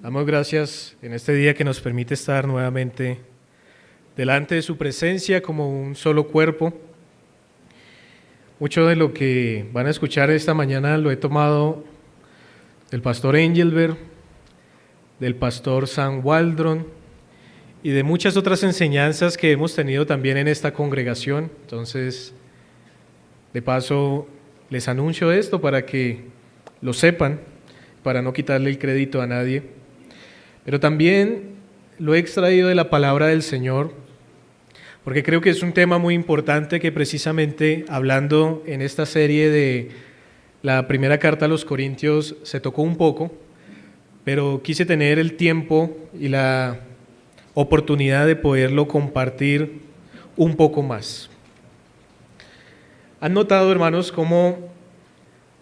Damos gracias en este día que nos permite estar nuevamente delante de su presencia como un solo cuerpo. Mucho de lo que van a escuchar esta mañana lo he tomado del pastor Engelbert, del pastor Sam Waldron y de muchas otras enseñanzas que hemos tenido también en esta congregación. Entonces, de paso, les anuncio esto para que lo sepan, para no quitarle el crédito a nadie. Pero también lo he extraído de la palabra del Señor, porque creo que es un tema muy importante que precisamente hablando en esta serie de la primera carta a los Corintios se tocó un poco, pero quise tener el tiempo y la oportunidad de poderlo compartir un poco más. ¿Han notado, hermanos, cómo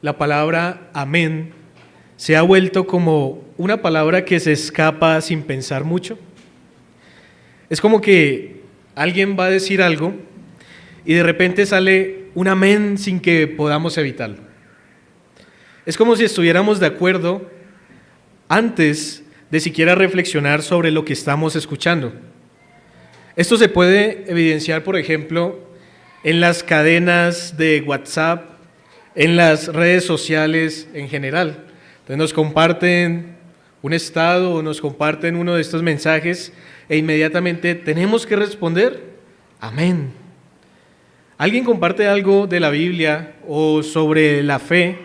la palabra amén se ha vuelto como una palabra que se escapa sin pensar mucho? Es como que alguien va a decir algo y de repente sale un amén sin que podamos evitarlo. Es como si estuviéramos de acuerdo antes de siquiera reflexionar sobre lo que estamos escuchando. Esto se puede evidenciar, por ejemplo, en las cadenas de WhatsApp, en las redes sociales en general. Entonces nos comparten un estado o nos comparten uno de estos mensajes e inmediatamente tenemos que responder, amén. Alguien comparte algo de la Biblia o sobre la fe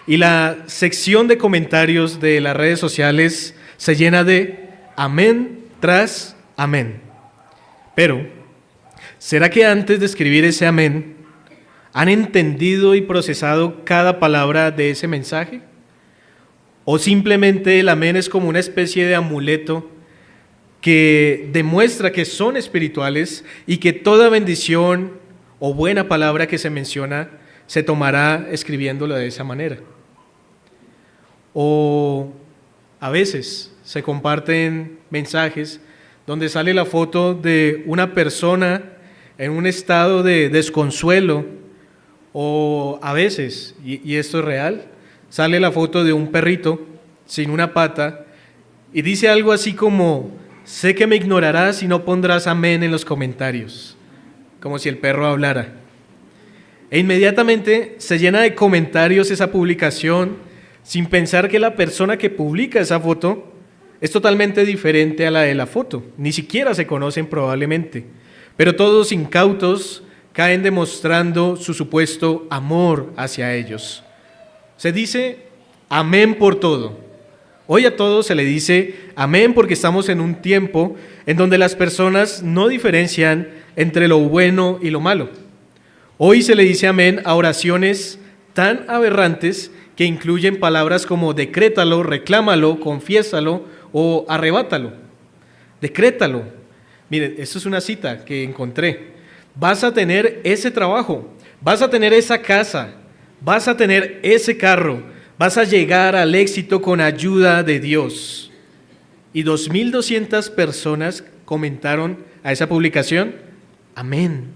y la sección de comentarios de las redes sociales se llena de amén tras amén. Pero, ¿será que antes de escribir ese amén han entendido y procesado cada palabra de ese mensaje? ¿O simplemente el amén es como una especie de amuleto que demuestra que son espirituales y que toda bendición o buena palabra que se menciona se tomará escribiéndolo de esa manera? O a veces se comparten mensajes donde sale la foto de una persona en un estado de desconsuelo, o a veces, y esto es real, sale la foto de un perrito sin una pata y dice algo así como: sé que me ignorarás y no pondrás amén en los comentarios, como si el perro hablara. E inmediatamente se llena de comentarios esa publicación sin pensar que la persona que publica esa foto es totalmente diferente a la de la foto, ni siquiera se conocen probablemente, pero todos incautos caen demostrando su supuesto amor hacia ellos. Se dice amén por todo. Hoy a todos se le dice amén porque estamos en un tiempo en donde las personas no diferencian entre lo bueno y lo malo. Hoy se le dice amén a oraciones tan aberrantes que incluyen palabras como decrétalo, reclámalo, confiésalo o arrebátalo. Decrétalo. Miren, esto es una cita que encontré. Vas a tener ese trabajo, vas a tener esa casa, vas a tener ese carro, vas a llegar al éxito con ayuda de Dios. Y 2,200 personas comentaron a esa publicación, amén.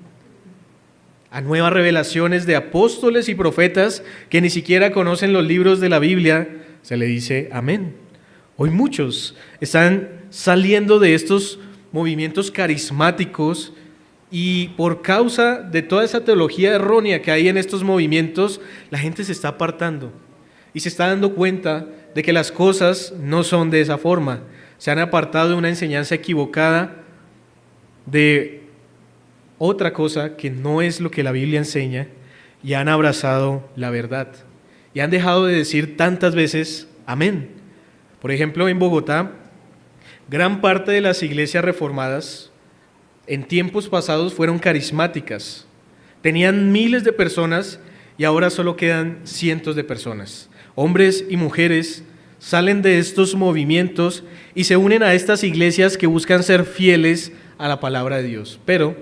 A nuevas revelaciones de apóstoles y profetas que ni siquiera conocen los libros de la Biblia, se le dice amén. Hoy muchos están saliendo de estos movimientos carismáticos y por causa de toda esa teología errónea que hay en estos movimientos, la gente se está apartando y se está dando cuenta de que las cosas no son de esa forma. Se han apartado de una enseñanza equivocada, de otra cosa que no es lo que la Biblia enseña, y han abrazado la verdad. Y han dejado de decir tantas veces amén. Por ejemplo, en Bogotá, gran parte de las iglesias reformadas en tiempos pasados fueron carismáticas. Tenían miles de personas y ahora solo quedan cientos de personas. Hombres y mujeres salen de estos movimientos y se unen a estas iglesias que buscan ser fieles a la palabra de Dios. Pero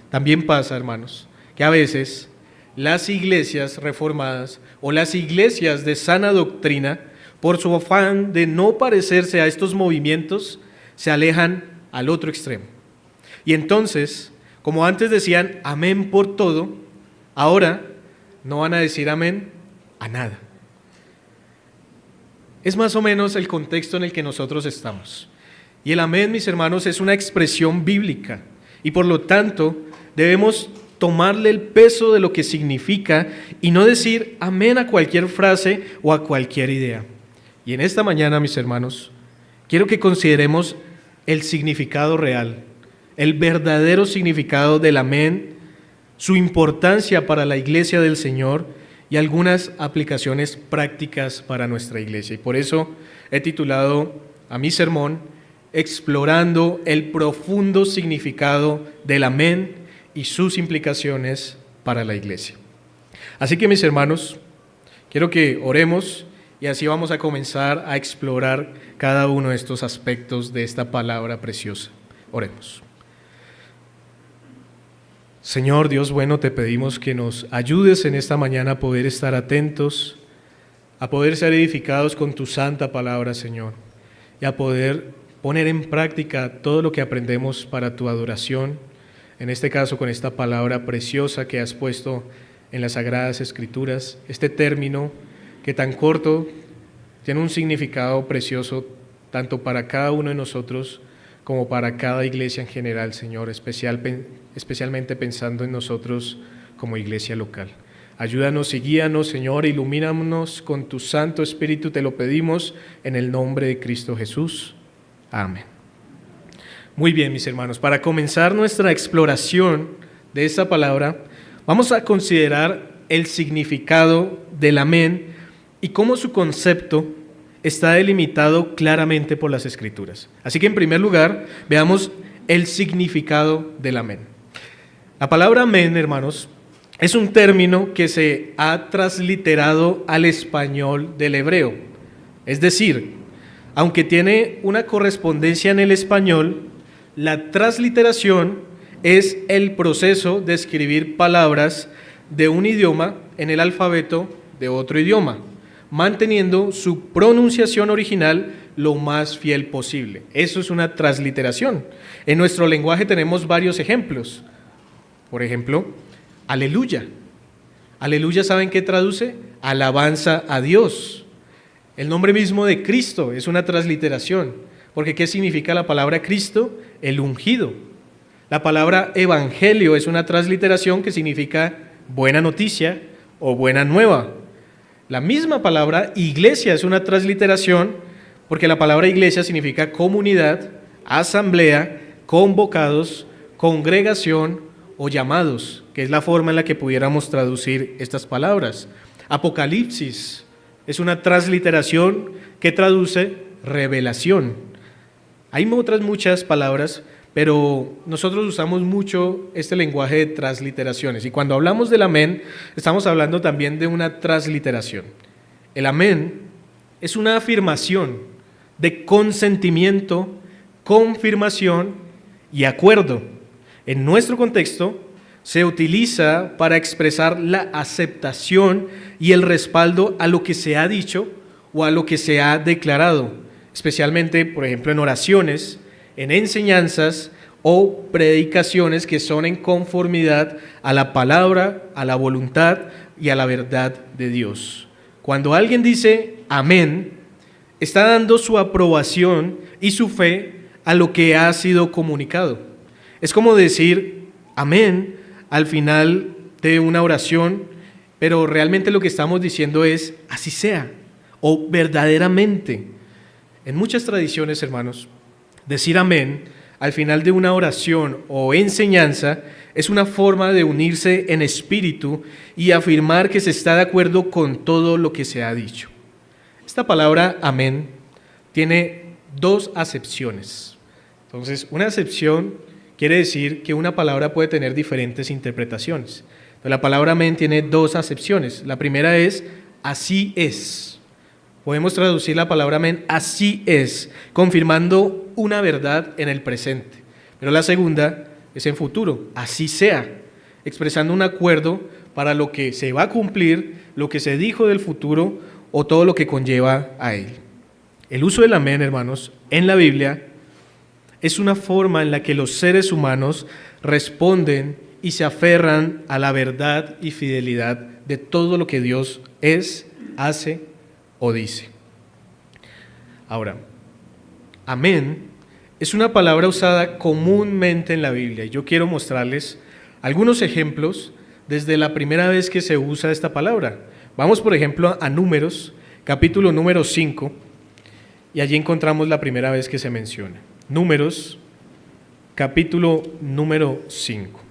también pasa, hermanos, que a veces las iglesias reformadas o las iglesias de sana doctrina, por su afán de no parecerse a estos movimientos, se alejan al otro extremo. Y entonces, como antes decían amén por todo, ahora no van a decir amén a nada. es más o menos el contexto en el que nosotros estamos. Y el amén, mis hermanos, es una expresión bíblica y por lo tanto debemos tomarle el peso de lo que significa y no decir amén a cualquier frase o a cualquier idea. Y en esta mañana, mis hermanos, quiero que consideremos el significado real, el verdadero significado del amén, su importancia para la iglesia del Señor y algunas aplicaciones prácticas para nuestra iglesia. Y por eso he titulado a mi sermón Explorando el profundo significado del amén y sus implicaciones para la iglesia. Así que, mis hermanos, quiero que oremos y así vamos a comenzar a explorar cada uno de estos aspectos de esta palabra preciosa. Oremos. Señor Dios bueno, te pedimos que nos ayudes en esta mañana a poder estar atentos, a poder ser edificados con tu santa palabra, Señor, y a poder poner en práctica todo lo que aprendemos para tu adoración, en este caso con esta palabra preciosa que has puesto en las Sagradas Escrituras, este término que tan corto tiene un significado precioso tanto para cada uno de nosotros como para cada iglesia en general, Señor, especialmente pensando en nosotros como iglesia local. Ayúdanos y guíanos, Señor, ilumínanos con tu Santo Espíritu, te lo pedimos en el nombre de Cristo Jesús. Amén. Muy bien, mis hermanos, para comenzar nuestra exploración de esta palabra, vamos a considerar el significado del amén y cómo su concepto está delimitado claramente por las Escrituras. Así que en primer lugar, veamos el significado del amén. La palabra amén, hermanos, es un término que se ha transliterado al español del hebreo. Es decir, aunque tiene una correspondencia en el español, la transliteración es el proceso de escribir palabras de un idioma en el alfabeto de otro idioma, manteniendo su pronunciación original lo más fiel posible. Eso es una transliteración. En nuestro lenguaje tenemos varios ejemplos. Por ejemplo, aleluya. Aleluya, ¿saben qué traduce? Alabanza a Dios. El nombre mismo de Cristo es una transliteración, porque ¿qué significa la palabra Cristo? El ungido. La palabra evangelio es una transliteración que significa buena noticia o buena nueva. La misma palabra iglesia es una transliteración, porque la palabra iglesia significa comunidad, asamblea, convocados, congregación o llamados, que es la forma en la que pudiéramos traducir estas palabras. Apocalipsis es una transliteración que traduce revelación. Hay otras muchas palabras, pero nosotros usamos mucho este lenguaje de transliteraciones. Y cuando hablamos del amén, estamos hablando también de una transliteración. El amén es una afirmación de consentimiento, confirmación y acuerdo. En nuestro contexto, se utiliza para expresar la aceptación y el respaldo a lo que se ha dicho o a lo que se ha declarado, especialmente, por ejemplo, en oraciones, en enseñanzas o predicaciones que son en conformidad a la palabra, a la voluntad y a la verdad de Dios. Cuando alguien dice amén, está dando su aprobación y su fe a lo que ha sido comunicado. Es como decir amén al final de una oración, pero realmente lo que estamos diciendo es así sea o verdaderamente. En muchas tradiciones, hermanos, decir amén al final de una oración o enseñanza es una forma de unirse en espíritu y afirmar que se está de acuerdo con todo lo que se ha dicho. Esta palabra amén tiene dos acepciones. Entonces, una acepción quiere decir que una palabra puede tener diferentes interpretaciones. Pero la palabra amén tiene dos acepciones. La primera es así es. Podemos traducir la palabra amén así es, confirmando una verdad en el presente. Pero la segunda es en futuro, así sea, expresando un acuerdo para lo que se va a cumplir, lo que se dijo del futuro o todo lo que conlleva a él. El uso del amén, hermanos, en la Biblia es una forma en la que los seres humanos responden y se aferran a la verdad y fidelidad de todo lo que Dios es, hace o dice. Ahora, amén es una palabra usada comúnmente en la Biblia. Yo quiero mostrarles algunos ejemplos desde la primera vez que se usa esta palabra. Vamos, por ejemplo, a Números, capítulo número 5, y allí encontramos la primera vez que se menciona. Números, capítulo número 5.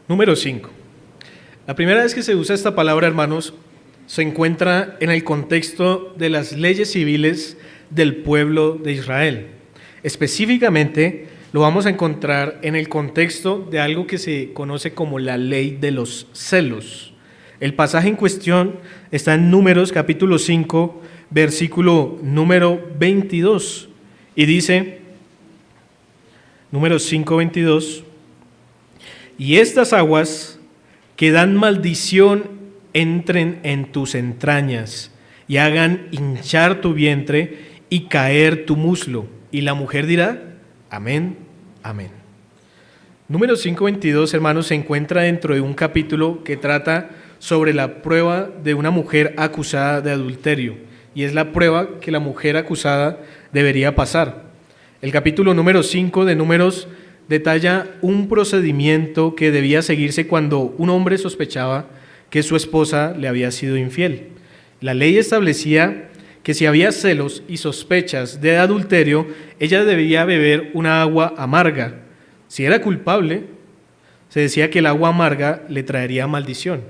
Número 5. La primera vez que se usa esta palabra, hermanos, se encuentra en el contexto de las leyes civiles del pueblo de Israel. Específicamente, lo vamos a encontrar en el contexto de algo que se conoce como la ley de los celos. El pasaje en cuestión está en Números capítulo 5, versículo número 22, y dice, Números 5, 22, y estas aguas que dan maldición entren en tus entrañas y hagan hinchar tu vientre y caer tu muslo. Y la mujer dirá, amén, amén. Número 5:22, hermanos, se encuentra dentro de un capítulo que trata sobre la prueba de una mujer acusada de adulterio. Y es la prueba que la mujer acusada debería pasar. El capítulo número 5 de Números detalla un procedimiento que debía seguirse cuando un hombre sospechaba que su esposa le había sido infiel. La ley establecía que si había celos y sospechas de adulterio, ella debía beber una agua amarga. Si era culpable, se decía que el agua amarga le traería maldición,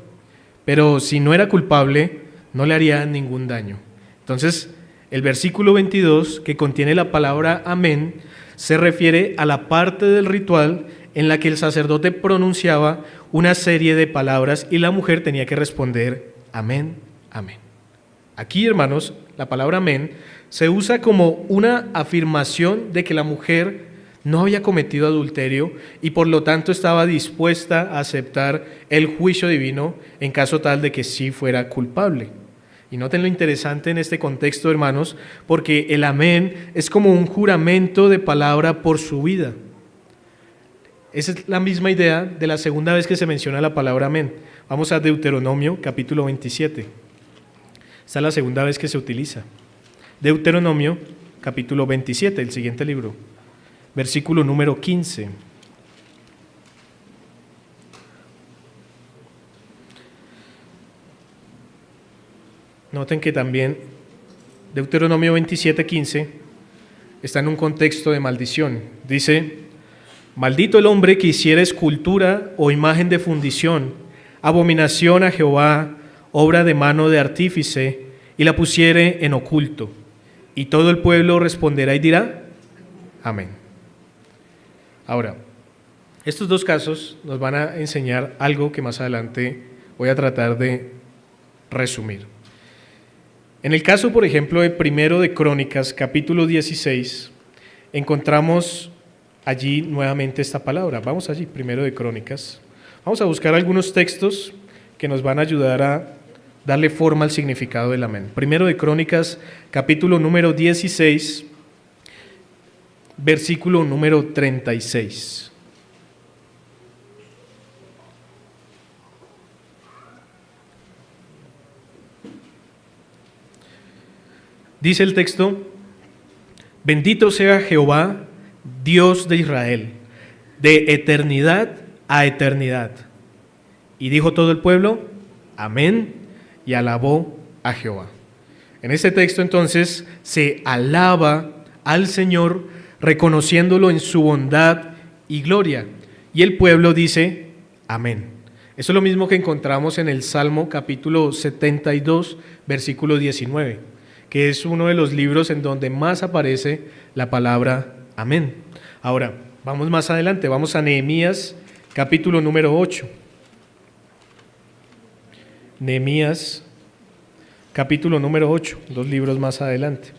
pero si no era culpable, no le haría ningún daño. Entonces, el versículo 22, que contiene la palabra amén, se refiere a la parte del ritual en la que el sacerdote pronunciaba una serie de palabras y la mujer tenía que responder amén, amén. Aquí, hermanos, la palabra amén se usa como una afirmación de que la mujer no había cometido adulterio y por lo tanto estaba dispuesta a aceptar el juicio divino en caso tal de que sí fuera culpable. Y noten lo interesante en este contexto, hermanos, porque el amén es como un juramento de palabra por su vida. Esa es la misma idea de la segunda vez que se menciona la palabra amén. Vamos a Deuteronomio, capítulo 27. Esta es la segunda vez que se utiliza. Deuteronomio, capítulo 27, el siguiente libro, versículo número 15. Noten que también Deuteronomio 27:15 está en un contexto de maldición. Dice, maldito el hombre que hiciera escultura o imagen de fundición, abominación a Jehová, obra de mano de artífice, y la pusiere en oculto. Y todo el pueblo responderá y dirá, amén. Ahora, estos dos casos nos van a enseñar algo que más adelante voy a tratar de resumir. En el caso, por ejemplo, de Primero de Crónicas, capítulo 16, encontramos allí nuevamente esta palabra. Vamos allí, Primero de Crónicas. Vamos a buscar algunos textos que nos van a ayudar a darle forma al significado del amén. Primero de Crónicas, capítulo número 16, versículo número 36. Dice el texto, bendito sea Jehová, Dios de Israel, de eternidad a eternidad. Y dijo todo el pueblo, amén, y alabó a Jehová. En este texto entonces se alaba al Señor reconociéndolo en su bondad y gloria. Y el pueblo dice, amén. Eso es lo mismo que encontramos en el Salmo capítulo 72, versículo 19. Que es uno de los libros en donde más aparece la palabra amén. Ahora, vamos más adelante, vamos a Nehemías, capítulo número 8. Nehemías, capítulo número 8, dos libros más adelante.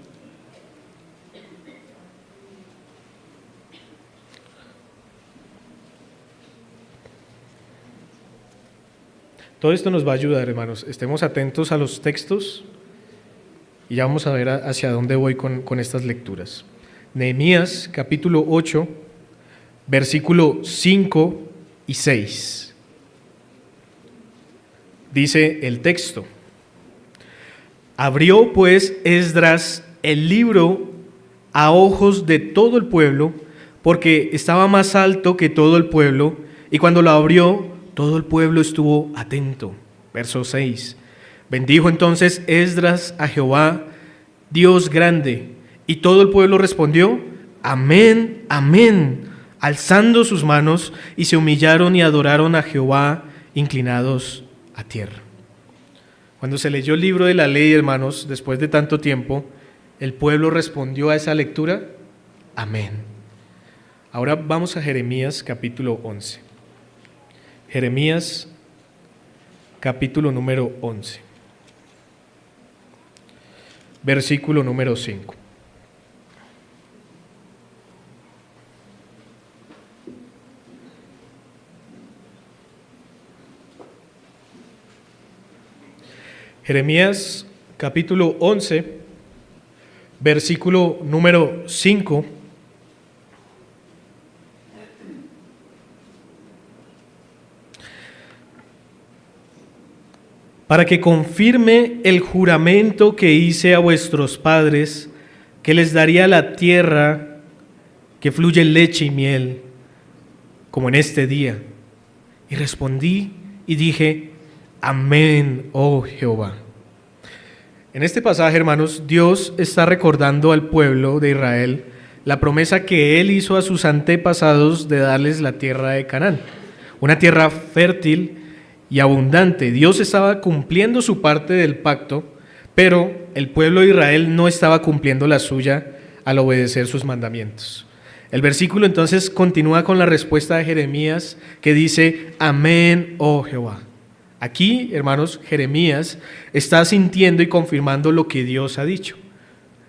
Todo esto nos va a ayudar, hermanos. Estemos atentos a los textos y ya vamos a ver hacia dónde voy con estas lecturas. Nehemías capítulo 8, versículo 5 y 6. Dice el texto: abrió pues Esdras el libro a ojos de todo el pueblo, porque estaba más alto que todo el pueblo, y cuando lo abrió, todo el pueblo estuvo atento. Verso 6. Bendijo entonces Esdras a Jehová, Dios grande, y todo el pueblo respondió: amén, amén, alzando sus manos, y se humillaron y adoraron a Jehová, inclinados a tierra. Cuando se leyó el libro de la ley, hermanos, después de tanto tiempo, el pueblo respondió a esa lectura: amén. Ahora vamos a Jeremías capítulo 11. Jeremías capítulo número 11, versículo número 5. Jeremías capítulo 11, versículo número 5. Para que confirme el juramento que hice a vuestros padres, que les daría la tierra que fluye leche y miel, como en este día. Y respondí y dije: amén, oh Jehová. En este pasaje, hermanos, Dios está recordando al pueblo de Israel la promesa que Él hizo a sus antepasados de darles la tierra de Canaán, una tierra fértil y abundante. Dios estaba cumpliendo su parte del pacto, pero el pueblo de Israel no estaba cumpliendo la suya al obedecer sus mandamientos. El versículo entonces continúa con la respuesta de Jeremías, que dice: amén, oh Jehová. Aquí, hermanos, Jeremías está sintiendo y confirmando lo que Dios ha dicho.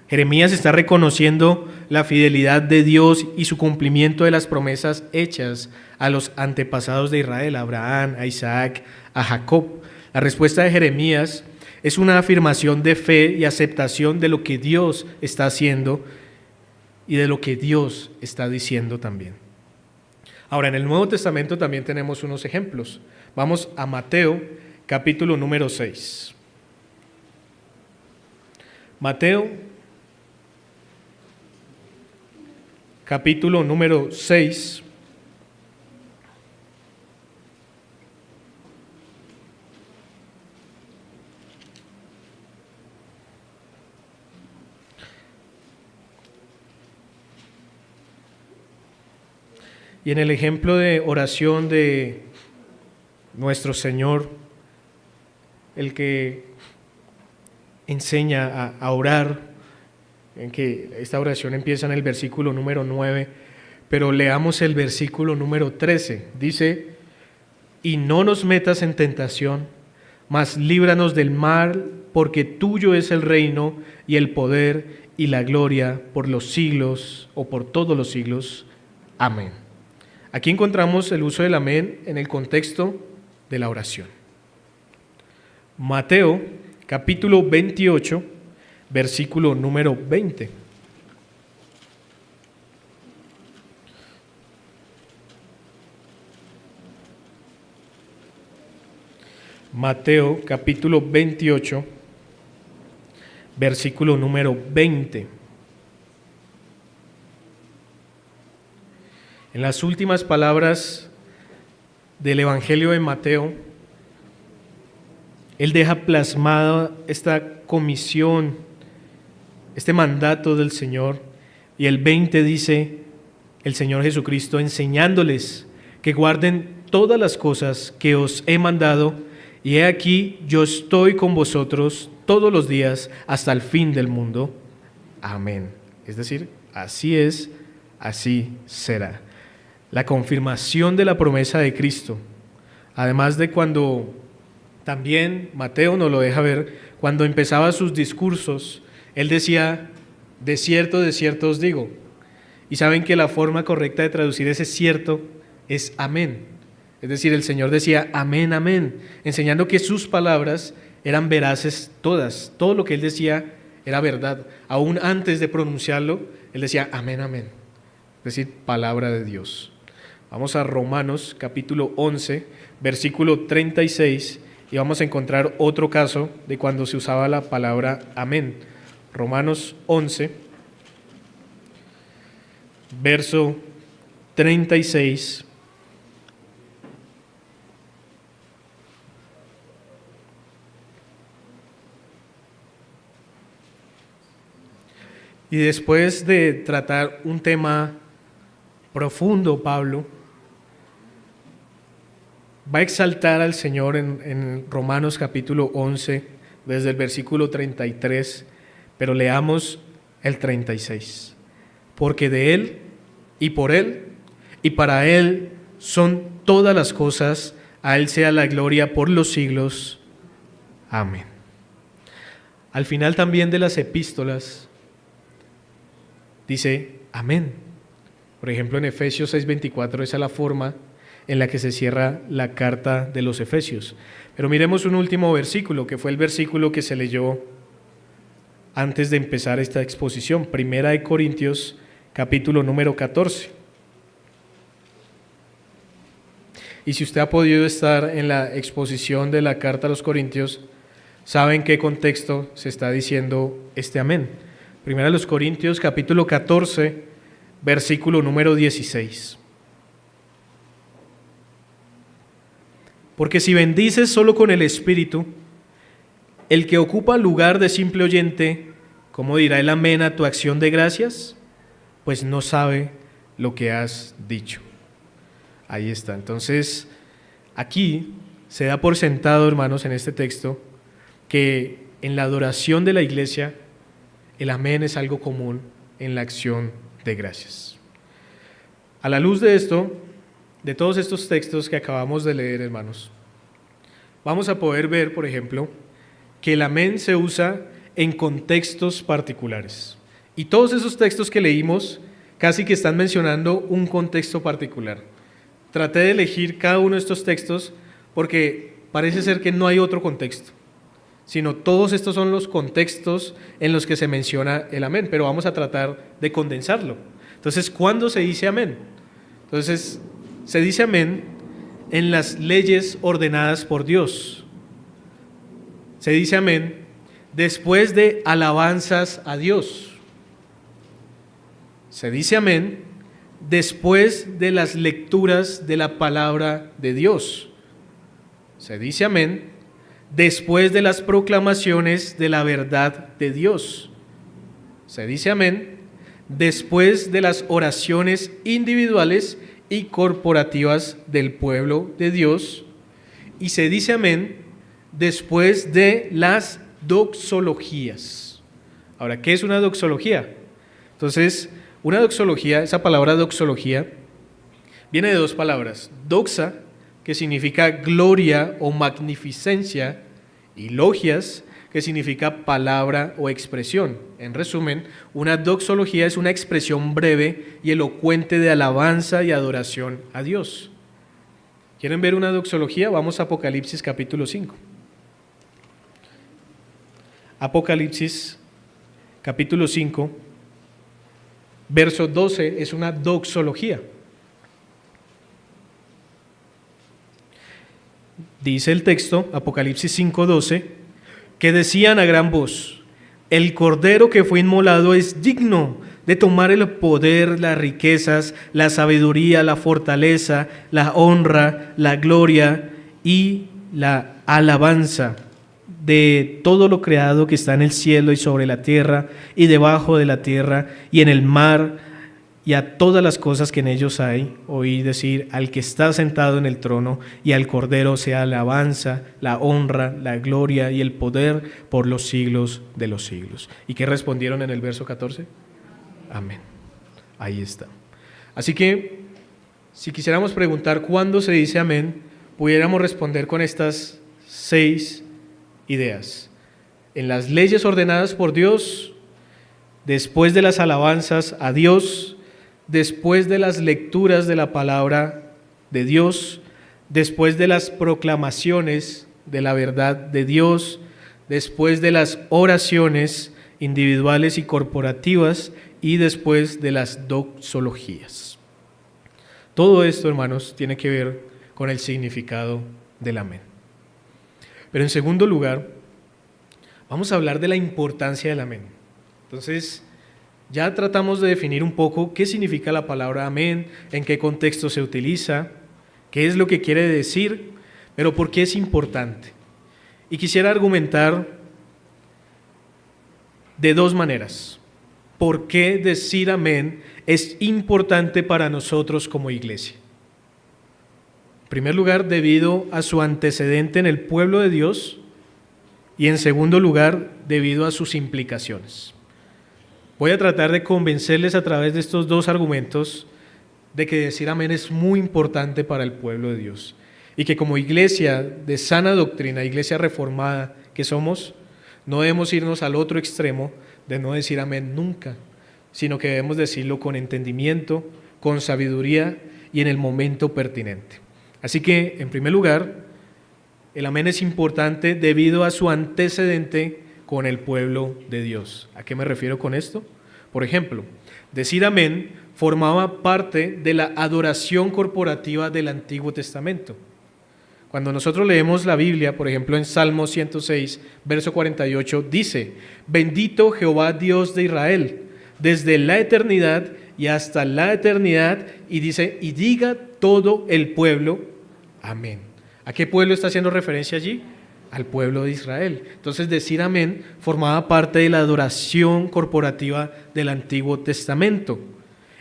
Jeremías está reconociendo la fidelidad de Dios y su cumplimiento de las promesas hechas a los antepasados de Israel, a Abraham, a Isaac, a Jacob. La respuesta de Jeremías es una afirmación de fe y aceptación de lo que Dios está haciendo y de lo que Dios está diciendo también. Ahora, en el Nuevo Testamento también tenemos unos ejemplos. Vamos a Mateo, capítulo número 6. Mateo, capítulo número 6. Y en el ejemplo de oración de nuestro Señor, el que enseña a orar, en que esta oración empieza en el versículo número 9, pero leamos el versículo número 13. Dice: y no nos metas en tentación, mas líbranos del mal, porque tuyo es el reino y el poder y la gloria por los siglos o por todos los siglos. Amén. Aquí encontramos el uso del amén en el contexto de la oración. Mateo, capítulo 28, versículo número 20. Mateo, capítulo 28, versículo número 20. En las últimas palabras del Evangelio de Mateo, Él deja plasmada esta comisión, este mandato del Señor, y el 20 dice el Señor Jesucristo enseñándoles que guarden todas las cosas que os he mandado, y he aquí yo estoy con vosotros todos los días hasta el fin del mundo. Amén. Es decir, así es, así será. La confirmación de la promesa de Cristo. Además de cuando también Mateo nos lo deja ver, cuando empezaba sus discursos, él decía: de cierto os digo. Y saben que la forma correcta de traducir ese cierto es amén. Es decir, el Señor decía amén, amén, enseñando que sus palabras eran veraces todas. Todo lo que Él decía era verdad. Aún antes de pronunciarlo, Él decía amén, amén. Es decir, palabra de Dios. Vamos a Romanos capítulo 11, versículo 36, y vamos a encontrar otro caso de cuando se usaba la palabra amén. Romanos 11, verso 36. Y después de tratar un tema profundo, Pablo va a exaltar al Señor en Romanos capítulo 11, desde el versículo 33, pero leamos el 36. Porque de Él, y por Él, y para Él son todas las cosas, a Él sea la gloria por los siglos. Amén. Al final también de las epístolas, dice amén. Por ejemplo, en Efesios 6:24, esa es la forma en la que se cierra la carta de los Efesios. Pero miremos un último versículo, que fue el versículo que se leyó antes de empezar esta exposición. Primera de Corintios, capítulo número 14. Y si usted ha podido estar en la exposición de la carta a los Corintios, sabe en qué contexto se está diciendo este amén. Primera de los Corintios, capítulo 14, versículo número 16. Porque si bendices solo con el Espíritu, el que ocupa lugar de simple oyente, ¿cómo dirá el amén a tu acción de gracias? Pues no sabe lo que has dicho. Ahí está. Entonces, aquí se da por sentado, hermanos, en este texto, que en la adoración de la iglesia, el amén es algo común en la acción de gracias. A la luz de esto, de todos estos textos que acabamos de leer, hermanos, vamos a poder ver, por ejemplo, que el amén se usa en contextos particulares. Y todos esos textos que leímos casi que están mencionando un contexto particular. Traté de elegir cada uno de estos textos porque parece ser que no hay otro contexto, sino todos estos son los contextos en los que se menciona el amén, pero vamos a tratar de condensarlo. Entonces, ¿cuándo se dice amén? Entonces, se dice amén en las leyes ordenadas por Dios. Se dice amén después de alabanzas a Dios. Se dice amén después de las lecturas de la palabra de Dios. Se dice amén después de las proclamaciones de la verdad de Dios. Se dice amén después de las oraciones individuales y corporativas del pueblo de Dios. Y se dice amén después de las doxologías. Ahora, ¿qué es una doxología? Entonces, una doxología, esa palabra doxología, viene de dos palabras. Doxa, que significa gloria o magnificencia, y logias, que significa palabra o expresión. En resumen, una doxología es una expresión breve y elocuente de alabanza y adoración a Dios. ¿Quieren ver una doxología? Vamos a Apocalipsis capítulo 5. Apocalipsis capítulo 5, verso 12 es una doxología. Dice el texto, Apocalipsis 5:12, que decían a gran voz: el Cordero que fue inmolado es digno de tomar el poder, las riquezas, la sabiduría, la fortaleza, la honra, la gloria y la alabanza de todo lo creado que está en el cielo y sobre la tierra y debajo de la tierra y en el mar y a todas las cosas que en ellos hay. Oí decir al que está sentado en el trono y al Cordero sea la alabanza, la honra, la gloria y el poder por los siglos de los siglos. ¿Y qué respondieron en el verso 14? Amén. Ahí está. Así que, si quisiéramos preguntar cuándo se dice amén, pudiéramos responder con estas 6 ideas. En las leyes ordenadas por Dios, después de las alabanzas a Dios, después de las lecturas de la palabra de Dios, después de las proclamaciones de la verdad de Dios, después de las oraciones individuales y corporativas y después de las doxologías. Todo esto, hermanos, tiene que ver con el significado del amén. Pero en segundo lugar, vamos a hablar de la importancia del amén. Entonces, ya tratamos de definir un poco qué significa la palabra amén, en qué contexto se utiliza, qué es lo que quiere decir, pero por qué es importante. Y quisiera argumentar de dos maneras. ¿Por qué decir amén es importante para nosotros como iglesia? En primer lugar, debido a su antecedente en el pueblo de Dios, y en segundo lugar, debido a sus implicaciones. Voy a tratar de convencerles a través de estos dos argumentos de que decir amén es muy importante para el pueblo de Dios y que como iglesia de sana doctrina, iglesia reformada que somos, no debemos irnos al otro extremo de no decir amén nunca, sino que debemos decirlo con entendimiento, con sabiduría y en el momento pertinente. Así que, en primer lugar, el amén es importante debido a su antecedente con el pueblo de Dios. ¿A qué me refiero con esto? Por ejemplo, decir amén formaba parte de la adoración corporativa del Antiguo Testamento. Cuando nosotros leemos la Biblia, por ejemplo en Salmo 106, verso 48, dice: bendito Jehová Dios de Israel, desde la eternidad y hasta la eternidad, y dice, y diga todo el pueblo, amén. ¿A qué pueblo está haciendo referencia allí? Al pueblo de Israel. Entonces decir amén formaba parte de la adoración corporativa del Antiguo Testamento.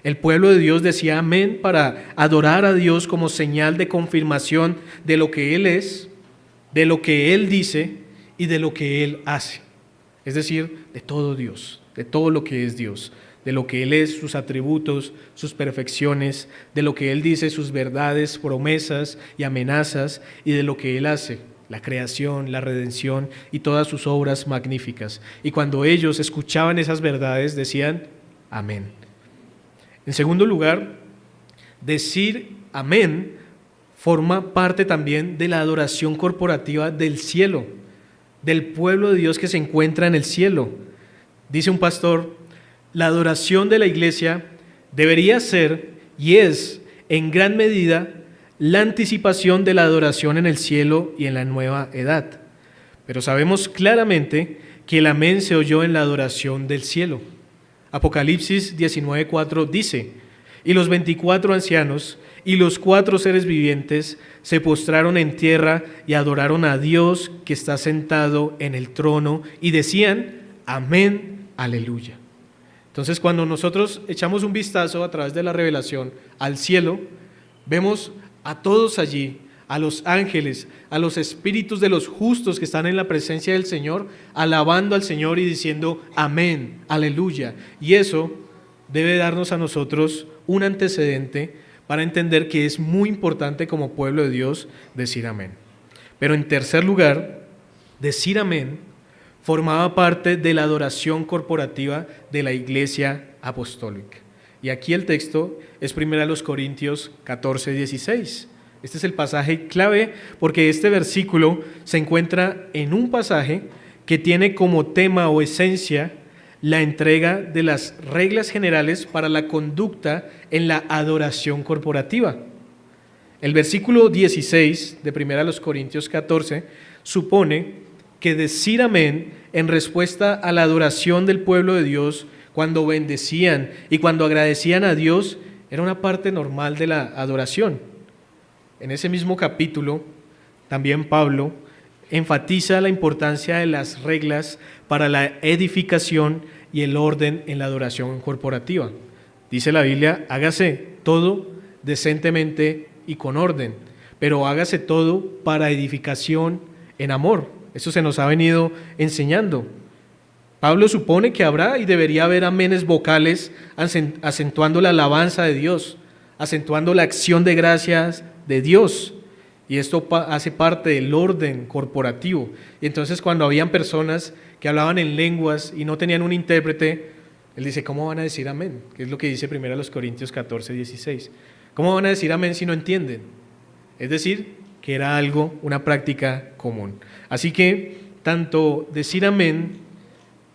El pueblo de Dios decía amén para adorar a Dios como señal de confirmación de lo que Él es, de lo que Él dice y de lo que Él hace. Es decir, de todo Dios, de todo lo que es Dios, de lo que Él es, sus atributos, sus perfecciones, de lo que Él dice, sus verdades, promesas y amenazas, y de lo que Él hace, la creación, la redención y todas sus obras magníficas. Y cuando ellos escuchaban esas verdades, decían amén. En segundo lugar, decir amén forma parte también de la adoración corporativa del cielo, del pueblo de Dios que se encuentra en el cielo. Dice un pastor: la adoración de la iglesia debería ser y es en gran medida la anticipación de la adoración en el cielo y en la nueva edad. Pero sabemos claramente que el amén se oyó en la adoración del cielo. Apocalipsis 19:4 dice: y los 24 ancianos y los 4 seres vivientes se postraron en tierra y adoraron a Dios que está sentado en el trono y decían amén, aleluya. Entonces, cuando nosotros echamos un vistazo a través de la revelación al cielo, vemos a todos allí, a los ángeles, a los espíritus de los justos que están en la presencia del Señor, alabando al Señor y diciendo amén, aleluya. Y eso debe darnos a nosotros un antecedente para entender que es muy importante como pueblo de Dios decir amén. Pero en tercer lugar, decir amén formaba parte de la adoración corporativa de la iglesia apostólica. Y aquí el texto es 1 Corintios 14:16. Este es el pasaje clave porque este versículo se encuentra en un pasaje que tiene como tema o esencia la entrega de las reglas generales para la conducta en la adoración corporativa. El versículo 16 de 1 Corintios 14 supone que decir amén en respuesta a la adoración del pueblo de Dios cuando bendecían y cuando agradecían a Dios era una parte normal de la adoración. En ese mismo capítulo, también Pablo enfatiza la importancia de las reglas para la edificación y el orden en la adoración corporativa. Dice la Biblia: hágase todo decentemente y con orden, pero hágase todo para edificación en amor. Eso se nos ha venido enseñando. Pablo supone que habrá y debería haber amenes vocales acentuando la alabanza de Dios, acentuando la acción de gracias de Dios. Y esto hace parte del orden corporativo. Y entonces cuando habían personas que hablaban en lenguas y no tenían un intérprete, él dice: ¿cómo van a decir amén? Que es lo que dice 1 Corintios 14:16. ¿Cómo van a decir amén si no entienden? Es decir, que era algo, una práctica común. Así que tanto decir amén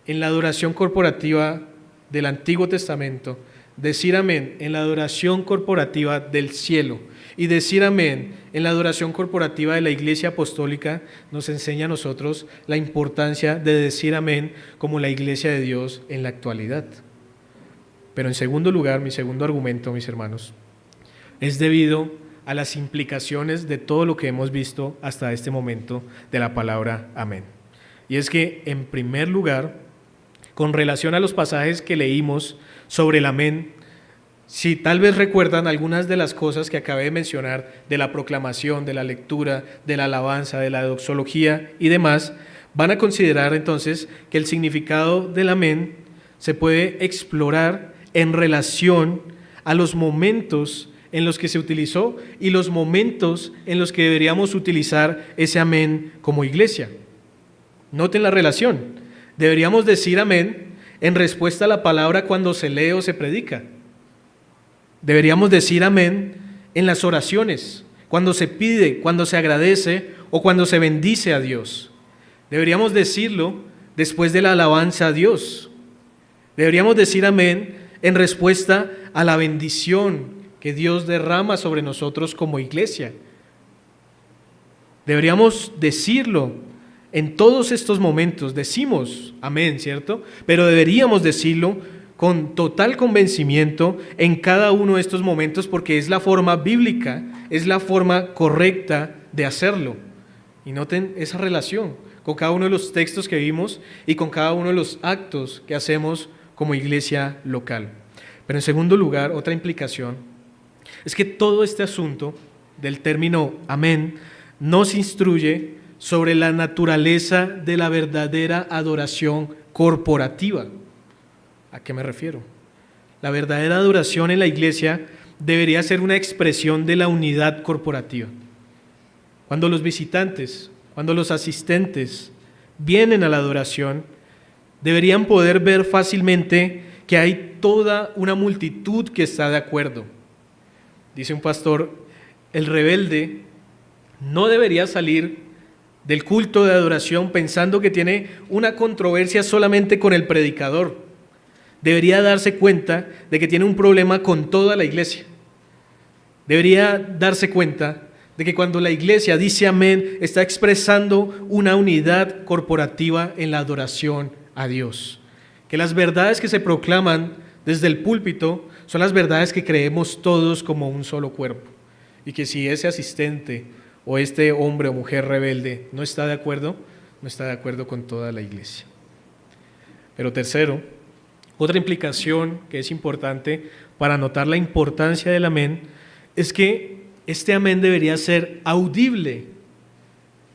en la adoración corporativa del Antiguo Testamento, decir amén en la adoración corporativa del cielo y decir amén en la adoración corporativa de la Iglesia Apostólica nos enseña a nosotros la importancia de decir amén como la Iglesia de Dios en la actualidad. Pero en segundo lugar, mi segundo argumento, mis hermanos, es debido a las implicaciones de todo lo que hemos visto hasta este momento de la palabra amén. Y es que, en primer lugar, con relación a los pasajes que leímos sobre el amén, si tal vez recuerdan algunas de las cosas que acabé de mencionar, de la proclamación, de la lectura, de la alabanza, de la doxología y demás, van a considerar entonces que el significado del amén se puede explorar en relación a los momentos en los que se utilizó y los momentos en los que deberíamos utilizar ese amén como iglesia. Noten la relación. Deberíamos decir amén en respuesta a la palabra cuando se lee o se predica. Deberíamos decir amén en las oraciones, cuando se pide, cuando se agradece o cuando se bendice a Dios. Deberíamos decirlo después de la alabanza a Dios. Deberíamos decir amén en respuesta a la bendición que Dios derrama sobre nosotros como iglesia. Deberíamos decirlo en todos estos momentos. Decimos amén, ¿cierto? Pero deberíamos decirlo con total convencimiento en cada uno de estos momentos porque es la forma bíblica, es la forma correcta de hacerlo. Y noten esa relación con cada uno de los textos que vimos y con cada uno de los actos que hacemos como iglesia local. Pero en segundo lugar, otra implicación es que todo este asunto del término amén nos instruye sobre la naturaleza de la verdadera adoración corporativa. ¿A qué me refiero? La verdadera adoración en la iglesia debería ser una expresión de la unidad corporativa. Cuando los visitantes, cuando los asistentes vienen a la adoración, deberían poder ver fácilmente que hay toda una multitud que está de acuerdo. Dice un pastor, el rebelde no debería salir del culto de adoración pensando que tiene una controversia solamente con el predicador. Debería darse cuenta de que tiene un problema con toda la iglesia. Debería darse cuenta de que cuando la iglesia dice amén, está expresando una unidad corporativa en la adoración a Dios. Que las verdades que se proclaman desde el púlpito son las verdades que creemos todos como un solo cuerpo. Y que si ese asistente o este hombre o mujer rebelde no está de acuerdo, no está de acuerdo con toda la iglesia. Pero tercero, otra implicación que es importante para notar la importancia del amén es que este amén debería ser audible.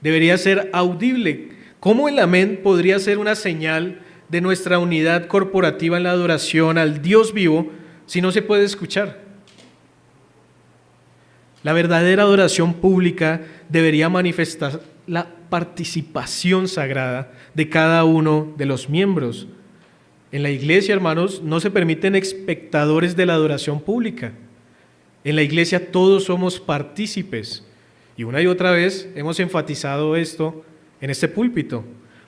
Debería ser audible. ¿Cómo el amén podría ser una señal de nuestra unidad corporativa en la adoración al Dios vivo si no se puede escuchar? La verdadera adoración pública debería manifestar la participación sagrada de cada uno de los miembros. En la iglesia, hermanos, no se permiten espectadores de la adoración pública. En la iglesia todos somos partícipes. Y una y otra vez hemos enfatizado esto en este púlpito.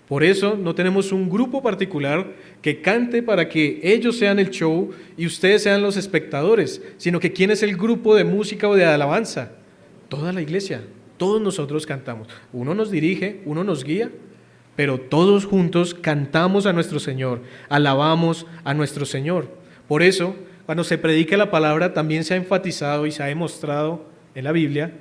Por eso no tenemos un grupo particular que cante para que ellos sean el show y ustedes sean los espectadores, sino que ¿quién es el grupo de música o de alabanza? Toda la iglesia, todos nosotros cantamos. Uno nos dirige, uno nos guía, pero todos juntos cantamos a nuestro Señor, alabamos a nuestro Señor. Por eso, cuando se predica la palabra, también se ha enfatizado y se ha demostrado en la Biblia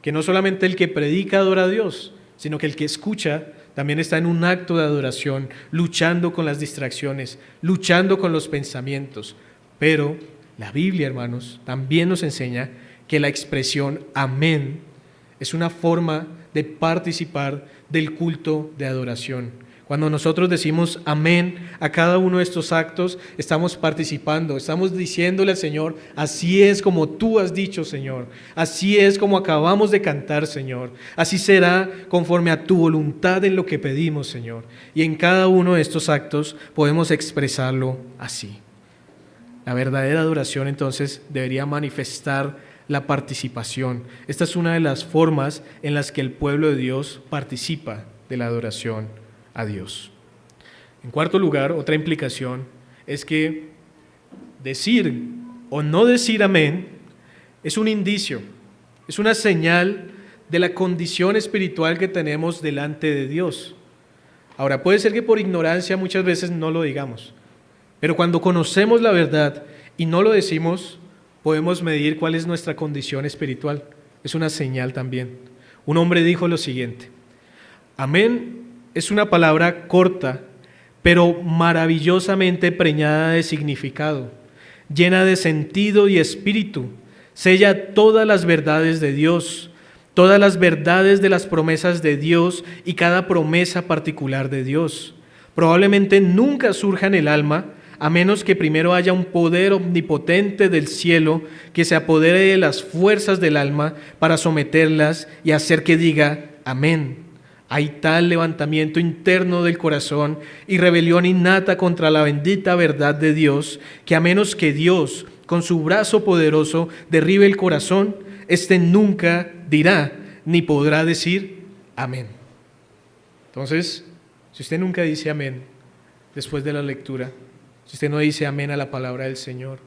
que no solamente el que predica adora a Dios, sino que el que escucha también está en un acto de adoración, luchando con las distracciones, luchando con los pensamientos. Pero la Biblia, hermanos, también nos enseña que la expresión amén es una forma de participar del culto de adoración. Cuando nosotros decimos amén a cada uno de estos actos, estamos participando, estamos diciéndole al Señor, así es como tú has dicho, Señor, así es como acabamos de cantar, Señor, así será conforme a tu voluntad en lo que pedimos, Señor. Y en cada uno de estos actos podemos expresarlo así. La verdadera adoración entonces debería manifestar la participación. Esta es una de las formas en las que el pueblo de Dios participa de la adoración a Dios. En cuarto lugar, otra implicación es que decir o no decir amén es un indicio, es una señal de la condición espiritual que tenemos delante de Dios. Ahora, puede ser que por ignorancia muchas veces no lo digamos, pero cuando conocemos la verdad y no lo decimos, podemos medir cuál es nuestra condición espiritual. Es una señal también. Un hombre dijo lo siguiente: amén es una palabra corta, pero maravillosamente preñada de significado, llena de sentido y espíritu, sella todas las verdades de Dios, todas las verdades de las promesas de Dios y cada promesa particular de Dios. Probablemente nunca surja en el alma, a menos que primero haya un poder omnipotente del cielo que se apodere de las fuerzas del alma para someterlas y hacer que diga amén. Hay tal levantamiento interno del corazón y rebelión innata contra la bendita verdad de Dios, que a menos que Dios, con su brazo poderoso, derribe el corazón, éste nunca dirá ni podrá decir amén. Entonces, si usted nunca dice amén después de la lectura, si usted no dice amén a la palabra del Señor,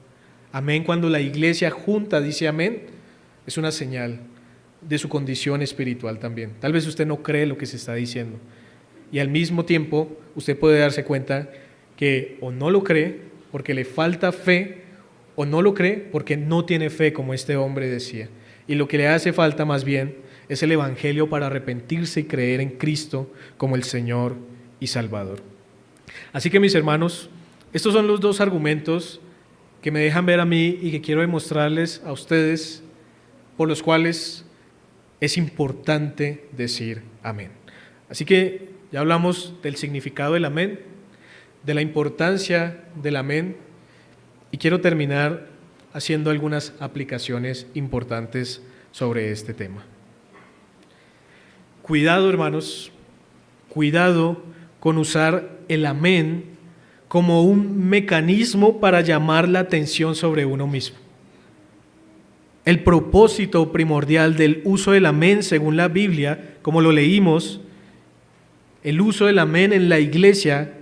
amén cuando la iglesia junta dice amén, es una señal de su condición espiritual también. Tal vez usted no cree lo que se está diciendo y al mismo tiempo usted puede darse cuenta que o no lo cree porque le falta fe o no lo cree porque no tiene fe, como este hombre decía, y lo que le hace falta más bien es el evangelio para arrepentirse y creer en Cristo como el Señor y Salvador. Así que, mis hermanos, estos son los dos argumentos que me dejan ver a mí y que quiero demostrarles a ustedes por los cuales es importante decir amén. Así que ya hablamos del significado del amén, de la importancia del amén, y quiero terminar haciendo algunas aplicaciones importantes sobre este tema. Cuidado, hermanos, cuidado con usar el amén como un mecanismo para llamar la atención sobre uno mismo. El propósito primordial del uso del amén, según la Biblia, como lo leímos, el uso del amén en la iglesia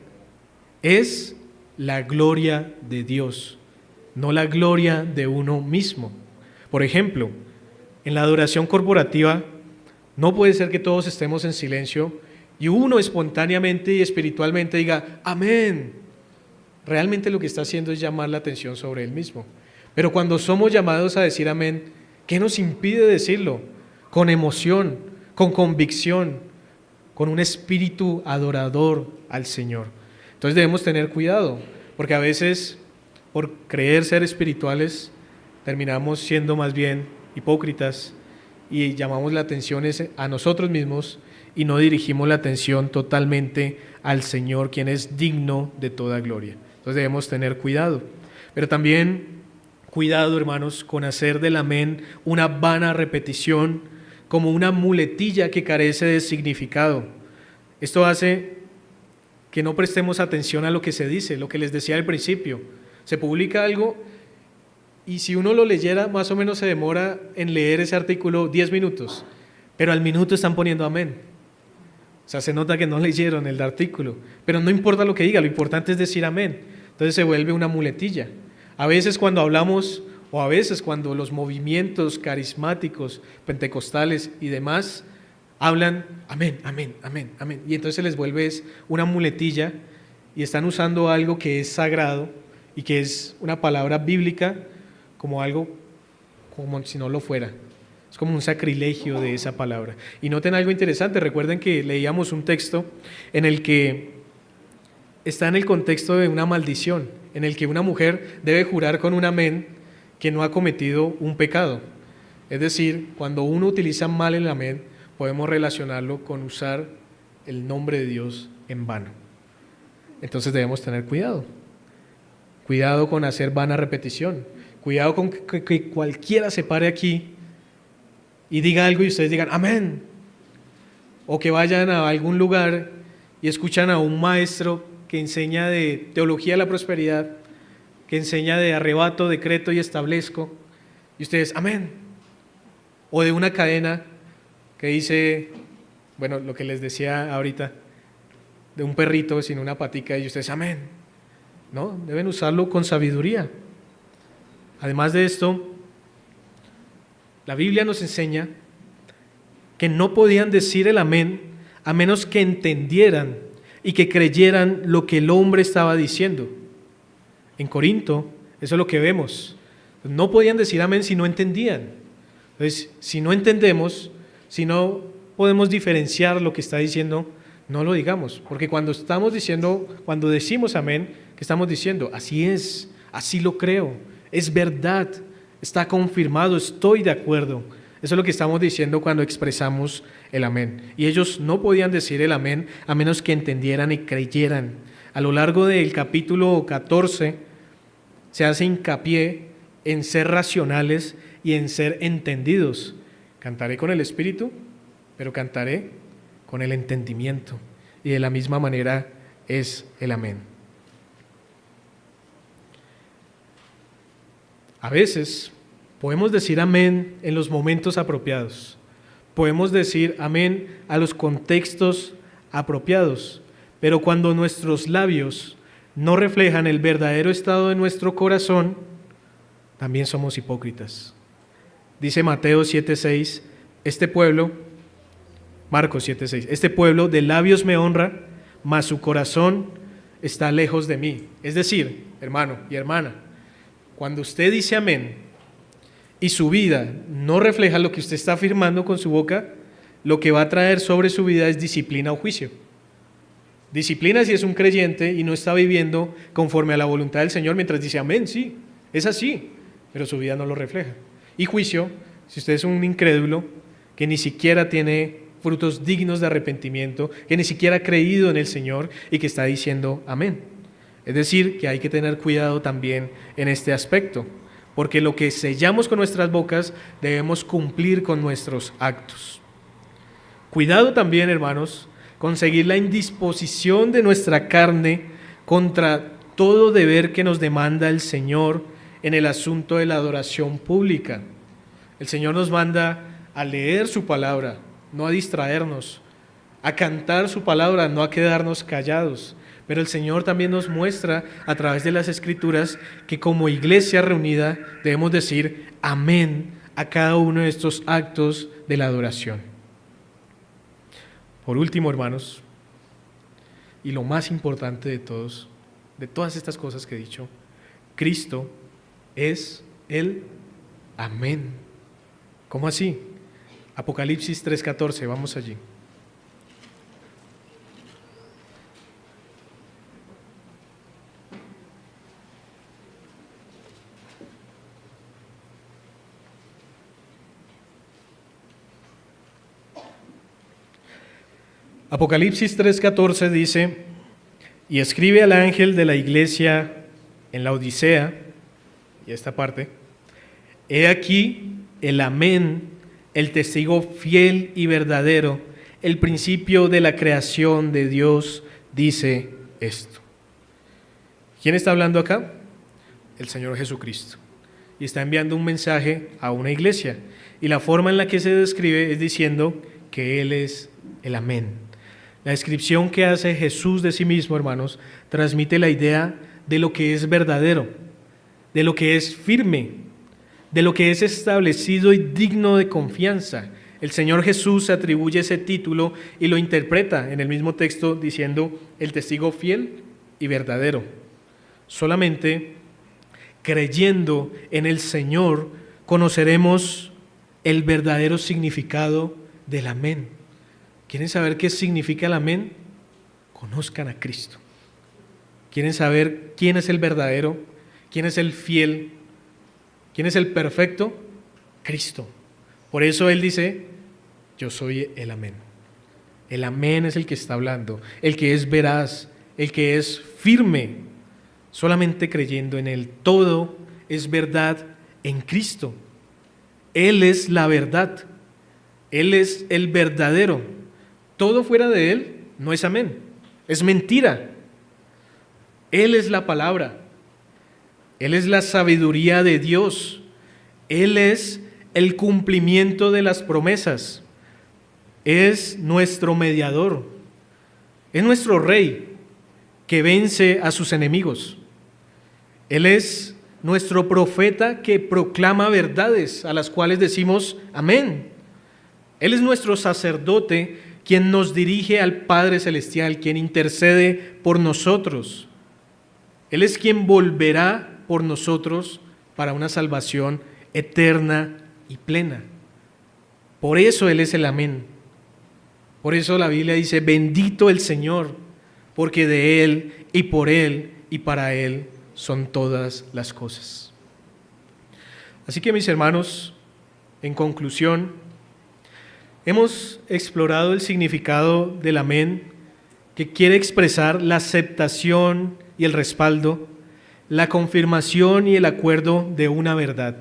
es la gloria de Dios, no la gloria de uno mismo. Por ejemplo, en la adoración corporativa, no puede ser que todos estemos en silencio y uno espontáneamente y espiritualmente diga amén. Realmente lo que está haciendo es llamar la atención sobre él mismo. Pero cuando somos llamados a decir amén, ¿qué nos impide decirlo? Con emoción, con convicción, con un espíritu adorador al Señor. Entonces debemos tener cuidado, porque a veces, por creer ser espirituales, terminamos siendo más bien hipócritas y llamamos la atención a nosotros mismos y no dirigimos la atención totalmente al Señor, quien es digno de toda gloria. Entonces debemos tener cuidado. Pero también cuidado, hermanos, con hacer del amén una vana repetición, como una muletilla que carece de significado. Esto hace que no prestemos atención a lo que se dice, lo que les decía al principio. Se publica algo y si uno lo leyera, más o menos se demora en leer ese artículo 10 minutos, pero al minuto están poniendo amén. O sea, se nota que no leyeron el artículo, pero no importa lo que diga, lo importante es decir amén. Entonces se vuelve una muletilla. A veces cuando hablamos, o a veces cuando los movimientos carismáticos, pentecostales y demás, hablan amén, amén, amén, amén. Y entonces se les vuelve una muletilla y están usando algo que es sagrado y que es una palabra bíblica como algo como si no lo fuera. Es como un sacrilegio de esa palabra. Y noten algo interesante, recuerden que leíamos un texto en el que está en el contexto de una maldición, en el que una mujer debe jurar con un amén que no ha cometido un pecado. Es decir, cuando uno utiliza mal el amén, podemos relacionarlo con usar el nombre de Dios en vano. Entonces debemos tener cuidado. Cuidado con hacer vana repetición. Cuidado con que cualquiera se pare aquí y diga algo y ustedes digan amén. O que vayan a algún lugar y escuchan a un maestro que enseña de teología de la prosperidad, que enseña de arrebato, decreto y establezco, y ustedes, amén, o de una cadena que dice, bueno, lo que les decía ahorita, de un perrito sin una patica y ustedes, amén. No, deben usarlo con sabiduría. Además de esto, la Biblia nos enseña que no podían decir el amén a menos que entendieran y que creyeran lo que el hombre estaba diciendo. En Corinto, eso es lo que vemos. No podían decir amén si no entendían. Entonces, si no entendemos, si no podemos diferenciar lo que está diciendo, no lo digamos. Porque cuando decimos amén, ¿qué estamos diciendo? Así es, así lo creo, es verdad, está confirmado, estoy de acuerdo. Eso es lo que estamos diciendo cuando expresamos el amén. Y ellos no podían decir el amén a menos que entendieran y creyeran. A lo largo del capítulo 14 se hace hincapié en ser racionales y en ser entendidos. Cantaré con el Espíritu, pero cantaré con el entendimiento. Y de la misma manera es el amén. A veces podemos decir amén en los momentos apropiados. Podemos decir amén a los contextos apropiados. Pero cuando nuestros labios no reflejan el verdadero estado de nuestro corazón, también somos hipócritas. Dice Mateo 7:6, Marcos 7:6, este pueblo de labios me honra, mas su corazón está lejos de mí. Es decir, hermano y hermana, cuando usted dice amén y su vida no refleja lo que usted está afirmando con su boca, lo que va a traer sobre su vida es disciplina o juicio. Disciplina si es un creyente y no está viviendo conforme a la voluntad del Señor mientras dice amén, sí, es así, pero su vida no lo refleja. Y juicio si usted es un incrédulo que ni siquiera tiene frutos dignos de arrepentimiento, que ni siquiera ha creído en el Señor y que está diciendo amén. Es decir, que hay que tener cuidado también en este aspecto, porque lo que sellamos con nuestras bocas debemos cumplir con nuestros actos. Cuidado también, hermanos, con seguir la indisposición de nuestra carne contra todo deber que nos demanda el Señor en el asunto de la adoración pública. El Señor nos manda a leer su palabra, no a distraernos, a cantar su palabra, no a quedarnos callados. Pero el Señor también nos muestra a través de las Escrituras que como iglesia reunida debemos decir amén a cada uno de estos actos de la adoración. Por último, hermanos, y lo más importante de todas estas cosas que he dicho, Cristo es el amén. ¿Cómo así? Apocalipsis 3:14, vamos allí. Apocalipsis 3:14 dice, y escribe al ángel de la iglesia en la Odisea, y esta parte, he aquí el amén, el testigo fiel y verdadero, el principio de la creación de Dios, dice esto. ¿Quién está hablando acá? El Señor Jesucristo. Y está enviando un mensaje a una iglesia. Y la forma en la que se describe es diciendo que Él es el amén. La descripción que hace Jesús de sí mismo, hermanos, transmite la idea de lo que es verdadero, de lo que es firme, de lo que es establecido y digno de confianza. El Señor Jesús se atribuye ese título y lo interpreta en el mismo texto diciendo el testigo fiel y verdadero. Solamente creyendo en el Señor conoceremos el verdadero significado del amén. ¿Quieren saber qué significa el amén? Conozcan a Cristo. ¿Quieren saber quién es el verdadero? ¿Quién es el fiel? ¿Quién es el perfecto? Cristo. Por eso Él dice, yo soy el amén. El amén es el que está hablando, el que es veraz, el que es firme. Solamente creyendo en Él. Todo es verdad en Cristo. Él es la verdad. Él es el verdadero. Todo fuera de Él no es amén, es mentira. Él es la palabra, Él es la sabiduría de Dios, Él es el cumplimiento de las promesas. Es nuestro mediador, es nuestro rey que vence a sus enemigos. Él es nuestro profeta que proclama verdades a las cuales decimos amén. Él es nuestro sacerdote quien nos dirige al Padre Celestial, quien intercede por nosotros. Él es quien volverá por nosotros para una salvación eterna y plena. Por eso Él es el amén. Por eso la Biblia dice, bendito el Señor, porque de Él y por Él y para Él son todas las cosas. Así que mis hermanos, en conclusión, hemos explorado el significado del amén, que quiere expresar la aceptación y el respaldo, la confirmación y el acuerdo de una verdad,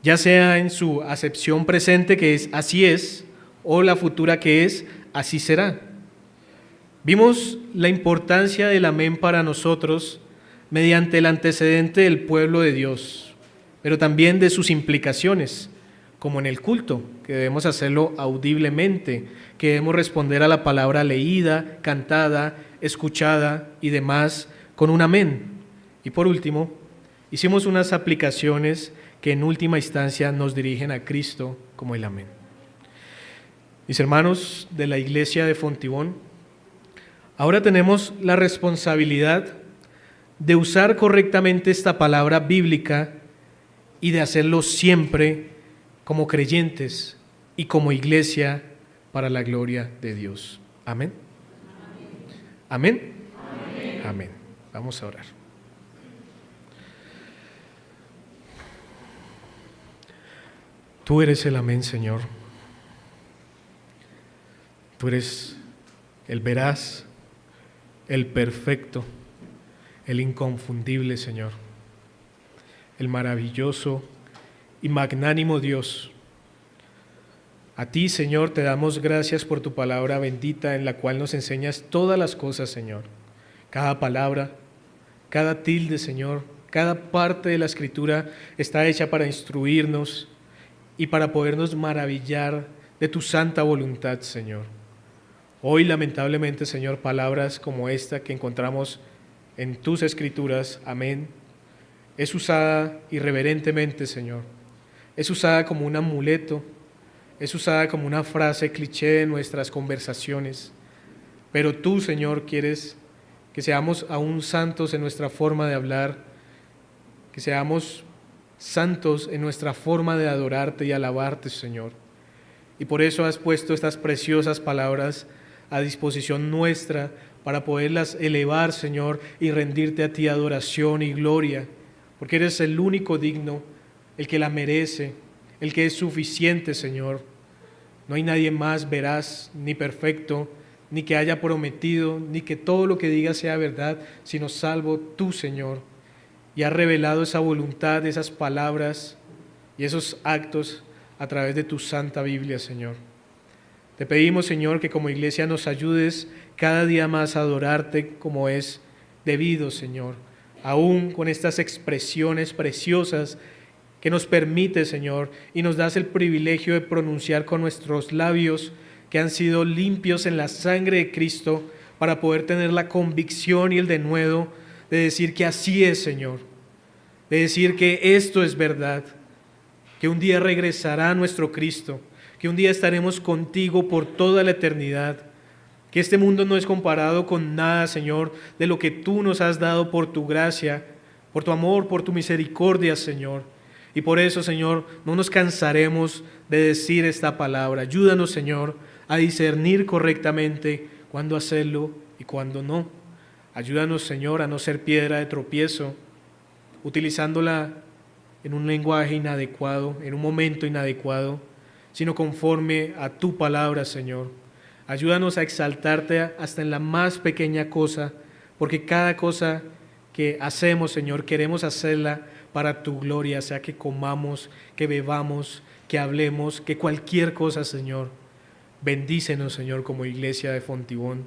ya sea en su acepción presente, que es así es, o la futura, que es así será. Vimos la importancia del amén para nosotros mediante el antecedente del pueblo de Dios, pero también de sus implicaciones, como en el culto, que debemos hacerlo audiblemente, que debemos responder a la palabra leída, cantada, escuchada y demás con un amén. Y por último, hicimos unas aplicaciones que en última instancia nos dirigen a Cristo como el amén. Mis hermanos de la iglesia de Fontibón, ahora tenemos la responsabilidad de usar correctamente esta palabra bíblica y de hacerlo siempre como creyentes y como iglesia para la gloria de Dios. Amén. Amén. Amén. Amén. Vamos a orar. Tú eres el amén, Señor. Tú eres el veraz, el perfecto, el inconfundible, Señor, el maravilloso y magnánimo Dios. A ti, Señor, te damos gracias por tu palabra bendita en la cual nos enseñas todas las cosas, Señor. Cada palabra, cada tilde, Señor, cada parte de la Escritura está hecha para instruirnos y para podernos maravillar de tu santa voluntad, Señor. Hoy, lamentablemente, Señor, palabras como esta que encontramos en tus Escrituras, amén, es usada irreverentemente, Señor. Es usada como un amuleto, es usada como una frase cliché en nuestras conversaciones. Pero tú, Señor, quieres que seamos aún santos en nuestra forma de hablar, que seamos santos en nuestra forma de adorarte y alabarte, Señor. Y por eso has puesto estas preciosas palabras a disposición nuestra para poderlas elevar, Señor, y rendirte a ti adoración y gloria, porque eres el único digno, el que la merece, el que es suficiente, Señor. No hay nadie más veraz ni perfecto, ni que haya prometido, ni que todo lo que diga sea verdad, sino salvo tú, Señor. Y has revelado esa voluntad, esas palabras y esos actos a través de tu santa Biblia, Señor. Te pedimos, Señor, que como iglesia nos ayudes cada día más a adorarte como es debido, Señor, aún con estas expresiones preciosas que nos permite, Señor, y nos das el privilegio de pronunciar con nuestros labios que han sido limpios en la sangre de Cristo para poder tener la convicción y el denuedo de decir que así es, Señor, de decir que esto es verdad, que un día regresará nuestro Cristo, que un día estaremos contigo por toda la eternidad, que este mundo no es comparado con nada, Señor, de lo que tú nos has dado por tu gracia, por tu amor, por tu misericordia, Señor. Y por eso, Señor, no nos cansaremos de decir esta palabra. Ayúdanos, Señor, a discernir correctamente cuándo hacerlo y cuándo no. Ayúdanos, Señor, a no ser piedra de tropiezo, utilizándola en un lenguaje inadecuado, en un momento inadecuado, sino conforme a tu palabra, Señor. Ayúdanos a exaltarte hasta en la más pequeña cosa, porque cada cosa que hacemos, Señor, queremos hacerla para tu gloria, sea que comamos, que bebamos, que hablemos, que cualquier cosa, Señor. Bendícenos, Señor, como iglesia de Fontibón.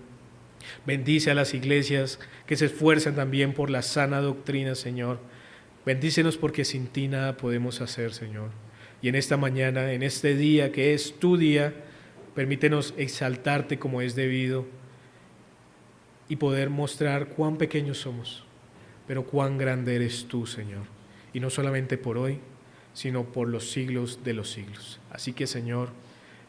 Bendice a las iglesias que se esfuerzan también por la sana doctrina, Señor. Bendícenos porque sin ti nada podemos hacer, Señor. Y en esta mañana, en este día que es tu día, permítenos exaltarte como es debido y poder mostrar cuán pequeños somos, pero cuán grande eres tú, Señor. Y no solamente por hoy, sino por los siglos de los siglos. Así que, Señor,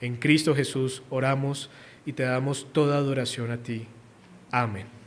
en Cristo Jesús oramos y te damos toda adoración a ti. Amén.